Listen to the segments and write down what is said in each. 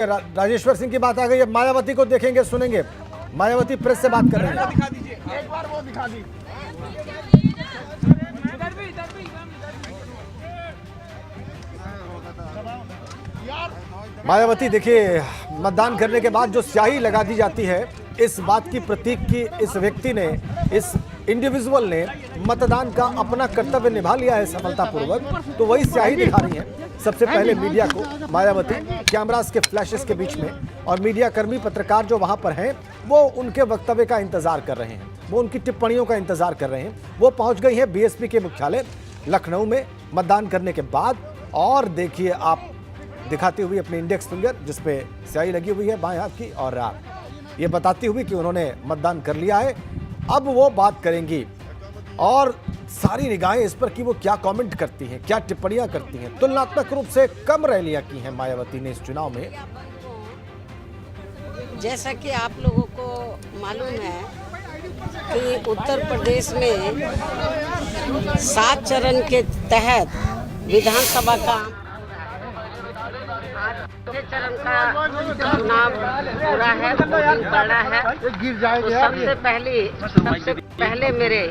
राजेश्वर सिंह की बात आ गई। अब मायावती को देखेंगे, सुनेंगे। मायावती प्रेस से बात कर रही है। दिखा दीजिए, एक बार वो दिखा दी। मायावती देखिए, मतदान करने के बाद जो स्याही लगा दी जाती है, इस बात की प्रतीक की इस व्यक्ति ने, इस इंडिविजुअल ने मतदान का अपना कर्तव्य निभा लिया है सफलतापूर्वक, तो वही स्याही दिखा रही है सबसे पहले मीडिया को। मायावती कैमरास के फ्लैशेस के बीच में, और मीडिया कर्मी पत्रकार जो वहां पर हैं वो उनके वक्तव्य का इंतजार कर रहे हैं, वो उनकी टिप्पणियों का इंतजार कर रहे हैं। वो पहुंच गई है बीएसपी के मुख्यालय लखनऊ में मतदान करने के बाद। और देखिए आप, दिखाती हुई अपनी इंडेक्स फिंगर जिसपे स्याही लगी हुई है बाएं हाथ की, और ये बताती हुई कि उन्होंने मतदान कर लिया है। अब वो बात करेंगी और सारी निगाहें इस पर कि वो क्या कमेंट करती हैं, क्या टिप्पणियां करती हैं। तुलनात्मक रूप से कम रैलियां की हैं मायावती ने इस चुनाव में। जैसा कि आप लोगों को मालूम है कि उत्तर प्रदेश में 7 चरण के तहत विधानसभा का चरण का चुनाव पूरा है, वोटिंग पड़ा है। तो सबसे पहले मेरे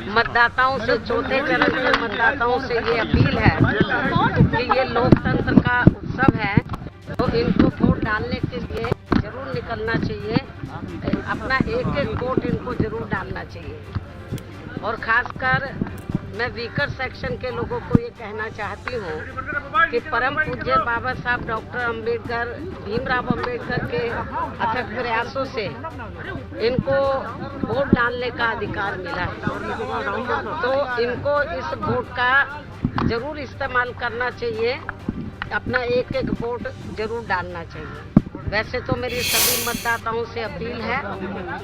मतदाताओं से, चौथे चरण के मतदाताओं से ये अपील है कि ये लोकतंत्र का उत्सव है, तो इनको वोट डालने के लिए जरूर निकलना चाहिए। अपना एक एक वोट इनको जरूर डालना चाहिए। और खासकर मैं वीकर सेक्शन के लोगों को ये कहना चाहती हूँ कि परम पूज्य बाबा साहब डॉक्टर अम्बेडकर, भीमराव अम्बेडकर के अथक प्रयासों से इनको वोट डालने का अधिकार मिला है, तो इनको इस वोट का जरूर इस्तेमाल करना चाहिए। अपना एक एक वोट जरूर डालना चाहिए। वैसे तो मेरी सभी मतदाताओं से अपील है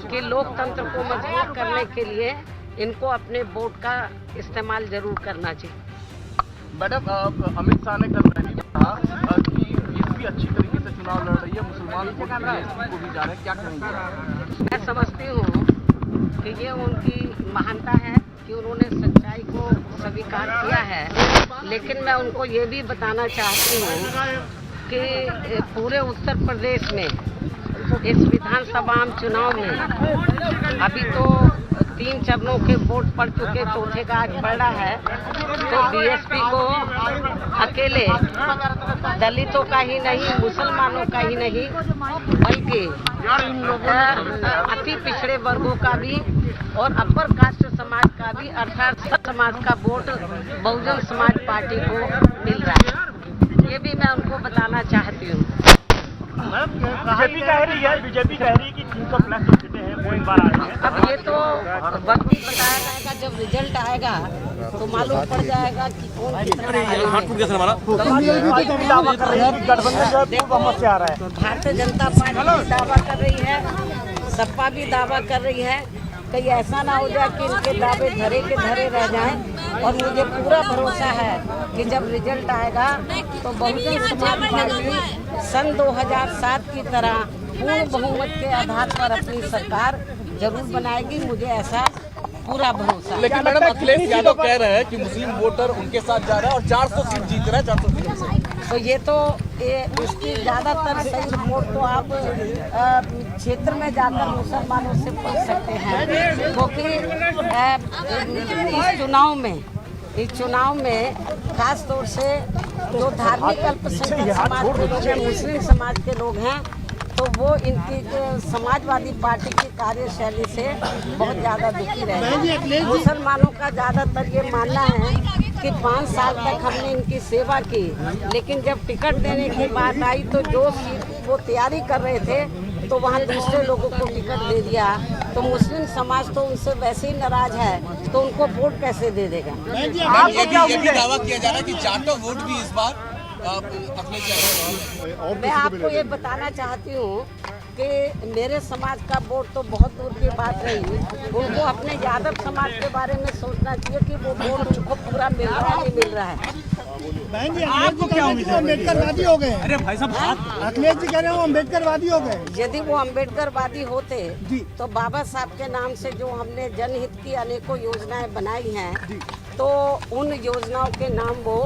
कि लोकतंत्र को मजबूत करने के लिए इनको अपने वोट का इस्तेमाल जरूर करना चाहिए। मैडम, अमित शाह ने कल रैली में कहा कि बीएसपी अच्छी तरीके से चुनाव लड़ रही है, मुसलमान वोट बीएसपी को भी जा रहे हैं, क्या कहेंगे? मैं समझती हूँ कि ये उनकी महानता है कि उन्होंने सच्चाई को स्वीकार किया है, लेकिन मैं उनको ये भी बताना चाहती हूँ कि पूरे उत्तर प्रदेश में इस विधानसभा चुनाव में अभी तो 3 चरणों के वोट पड़ चुके, चौथे का आज पड़ रहा है। तो बीएसपी को अकेले दलितों का ही नहीं, मुसलमानों का ही नहीं, बल्कि अति पिछड़े वर्गों का भी और अपर कास्ट समाज का भी, अर्थात सब समाज का वोट बहुजन समाज पार्टी को मिल रहा है। ये भी मैं उनको बताना चाहती हूँ। बीजेपी कह रही है कि 300 प्लस जो सीटें हैं वो एक बार आ रही हैं। अब ये तो वक्त ही बताया जाएगा, जब रिजल्ट आएगा तो मालूम पड़ जाएगा कि कौन कितना गठबंधन से आ रहा है। भारतीय जनता पार्टी भी दावा कर रही है, सपा भी दावा कर रही है। कहीं ऐसा ना हो जाए कि इनके दावे धरे के धरे रह जाएं। और मुझे पूरा भरोसा है कि जब रिजल्ट आएगा तो बहुजन समाज पार्टी सन 2007 की तरह पूर्ण बहुमत के आधार पर अपनी सरकार जरूर बनाएगी। मुझे ऐसा पूरा भरोसा है। लेकिन मैडम, अखिलेश यादव कह रहे हैं कि मुस्लिम वोटर उनके साथ जा रहा है और 400 सीट जीत रहा है, 400 सीट से। तो ये तो इसकी ज़्यादातर सही रिपोर्ट तो आप क्षेत्र में जाकर मुसलमानों से पूछ सकते हैं, क्योंकि इस चुनाव में खास तौर से जो धार्मिक अल्पसंख्यक समाज के लोग हैं, मुस्लिम समाज के लोग हैं, तो वो इनकी समाजवादी पार्टी की कार्यशैली से बहुत ज़्यादा दुखी रहे। मुसलमानों का ज़्यादातर ये मानना है कि 5 साल तक हमने इनकी सेवा की, लेकिन जब टिकट देने की बात आई तो जो सीट वो तैयारी कर रहे थे तो वहाँ दूसरे लोगों को टिकट दे दिया। तो मुस्लिम समाज तो उनसे वैसे ही नाराज है, तो उनको वोट कैसे दे देगा? ये भी दावा किया जा रहा है कि जाटों वोट भी इस बार मैं आपको ये बताना चाहती हूँ कि मेरे समाज का वोट तो बहुत दूर की बात रही। उनको अपने यादव समाज के बारे में सोचना चाहिए कि वो वोट उनको पूरा मिल रहा है, नहीं मिल रहा है। आपको क्या उम्मीद है? अम्बेडकरवादी हो गए। अरे भाई साहब, अखिलेश जी कह रहे हैं वो अम्बेडकरवादी हो गए। यदि वो अम्बेडकरवादी होते तो बाबा साहब के नाम से जो हमने जनहित की अनेकों योजनाएं बनाई हैं, तो उन योजनाओं के नाम वो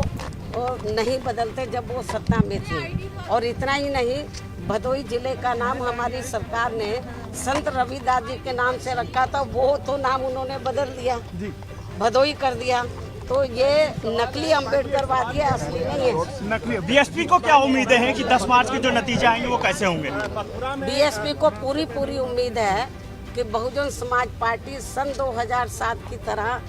नहीं बदलते जब वो सत्ता में थे। और इतना ही नहीं, भदोही जिले का नाम हमारी सरकार ने संत रविदास जी के नाम से रखा था, वो तो नाम उन्होंने बदल दिया, भदोही कर दिया। तो ये नकली अम्बेडकरवादी है, असली नहीं है। नकली। बीएसपी को क्या उम्मीदें हैं कि 10 मार्च के जो नतीजे आएंगे वो कैसे होंगे? बीएसपी को पूरी उम्मीद है कि बहुजन समाज पार्टी सन 2007 की तरह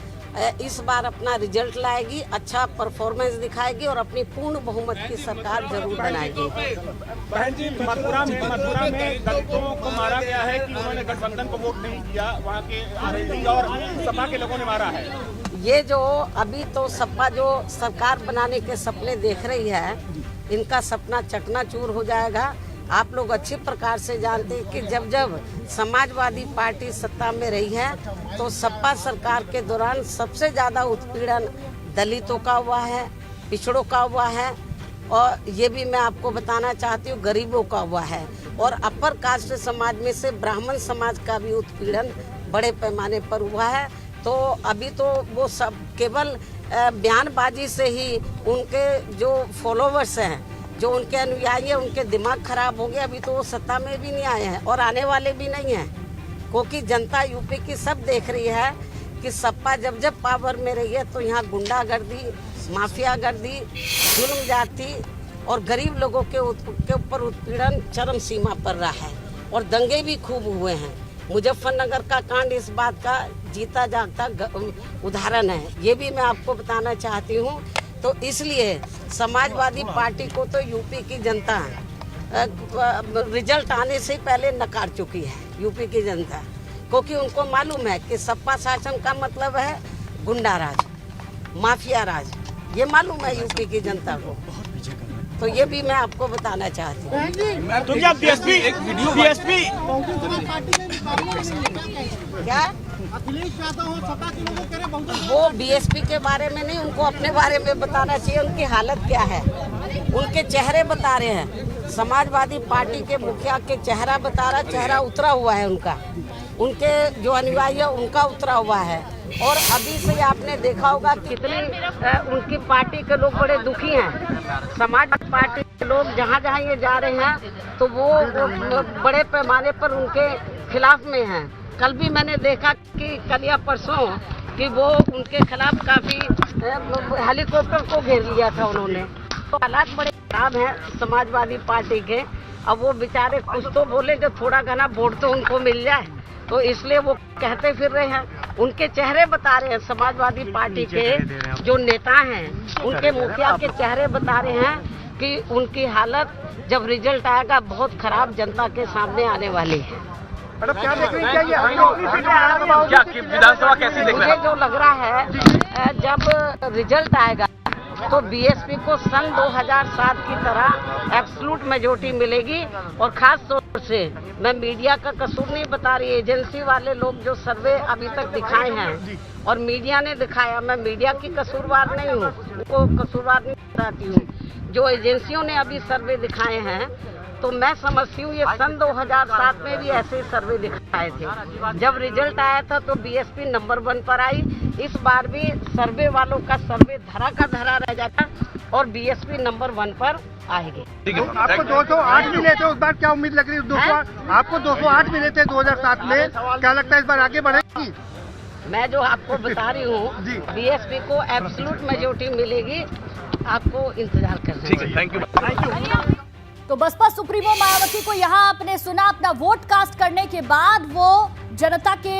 इस बार अपना रिजल्ट लाएगी, अच्छा परफॉर्मेंस दिखाएगी और अपनी पूर्ण बहुमत की सरकार जरूर बनाएगी। बहन जी, मथुरा में दलितों को मारा गया है कि उन्होंने गठबंधन को वोट नहीं किया, वहाँ के आरएलडी और सपा के लोगों ने मारा है। ये जो अभी तो सपा जो सरकार बनाने के सपने देख रही है, इनका सपना चकनाचूर हो जाएगा। आप लोग अच्छी प्रकार से जानते हैं कि जब समाजवादी पार्टी सत्ता में रही है तो सपा सरकार के दौरान सबसे ज़्यादा उत्पीड़न दलितों का हुआ है, पिछड़ों का हुआ है, और ये भी मैं आपको बताना चाहती हूँ गरीबों का हुआ है, और अपर कास्ट समाज में से ब्राह्मण समाज का भी उत्पीड़न बड़े पैमाने पर हुआ है। तो अभी तो वो सब केवल बयानबाजी से ही उनके जो फॉलोवर्स हैं, जो उनके अनुयायी हैं, उनके दिमाग खराब हो गए। अभी तो वो सत्ता में भी नहीं आए हैं और आने वाले भी नहीं हैं, क्योंकि जनता यूपी की सब देख रही है कि सपा जब पावर में रही है तो यहाँ गुंडागर्दी, माफियागर्दी, जुल्म जाति और गरीब लोगों के ऊपर उत्पीड़न चरम सीमा पर रहा है और दंगे भी खूब हुए हैं। मुजफ्फरनगर का कांड इस बात का जीता जागता उदाहरण है, ये भी मैं आपको बताना चाहती हूँ। तो इसलिए समाजवादी पार्टी को तो यूपी की जनता रिजल्ट आने से पहले नकार चुकी है, यूपी की जनता, क्योंकि उनको मालूम है कि सपा शासन का मतलब है गुंडा राज, माफिया राज, ये मालूम है यूपी की जनता को। तो ये भी मैं आपको बताना चाहती हूँ। तो क्या बीएसपी क्या अखिलेश यादव और सपा के लोगों कह रहे वो बीएसपी के बारे में नहीं, उनको अपने बारे में बताना चाहिए, उनकी हालत क्या है, उनके चेहरे बता रहे हैं। समाजवादी पार्टी के मुखिया के चेहरा बता रहा, चेहरा उतरा हुआ है उनका, उनके जो अनुयायी है उनका उतरा हुआ है। और अभी से आपने देखा होगा कितनी उनकी पार्टी के लोग बड़े दुखी हैं। समाजवादी पार्टी के लोग जहाँ जहाँ ये जा रहे हैं तो वो बड़े पैमाने पर उनके खिलाफ में हैं। कल भी मैंने देखा कि कल या परसों कि वो उनके खिलाफ काफ़ी हेलीकॉप्टर को घेर लिया था उन्होंने। तो हालात बड़े खराब हैं समाजवादी पार्टी के। अब वो बेचारे कुछ तो बोले जो थोड़ा घना वोट तो उनको मिल जाए, तो इसलिए वो कहते फिर रहे हैं। उनके चेहरे बता रहे हैं, समाजवादी पार्टी के जो नेता हैं उनके मुखिया के चेहरे बता रहे हैं कि उनकी हालत जब रिजल्ट आएगा बहुत खराब जनता के सामने आने वाली है। क्या देख रही है? क्या विधानसभा कैसी देख रही है? मुझे जो लग रहा है जब रिजल्ट आएगा तो बीएसपी को सन 2007 की तरह एब्सोल्यूट मेजॉरिटी मिलेगी। और खास तौर से मैं मीडिया का कसूर नहीं बता रही, एजेंसी वाले लोग जो सर्वे अभी तक दिखाए हैं और मीडिया ने दिखाया, मैं मीडिया की कसूरवार नहीं हूँ, उनको कसूरवार नहीं बताती हूँ। जो एजेंसियों ने अभी सर्वे दिखाए हैं तो मैं समझती हूँ ये सन 2007 में भी ऐसे सर्वे दिखाए थे। जब रिजल्ट आया था तो बीएसपी नंबर 1 पर आई। इस बार भी सर्वे वालों का सर्वे धरा का धरा रह जाता और बीएसपी नंबर 1 पर आएगी। आपको 208 मिले थे, उस बार क्या उम्मीद लग रही है? आपको 208 मिले थे 2007 में, क्या लगता है इस बार आगे बढ़ेगी? मैं जो आपको बता रही हूँ बीएसपी को एब्सोल्यूट मेजॉरिटी मिलेगी, आपको इंतजार करना है। Thank you. तो बसपा सुप्रीमो मायावती को यहाँ आपने सुना, अपना वोट कास्ट करने के बाद वो जनता के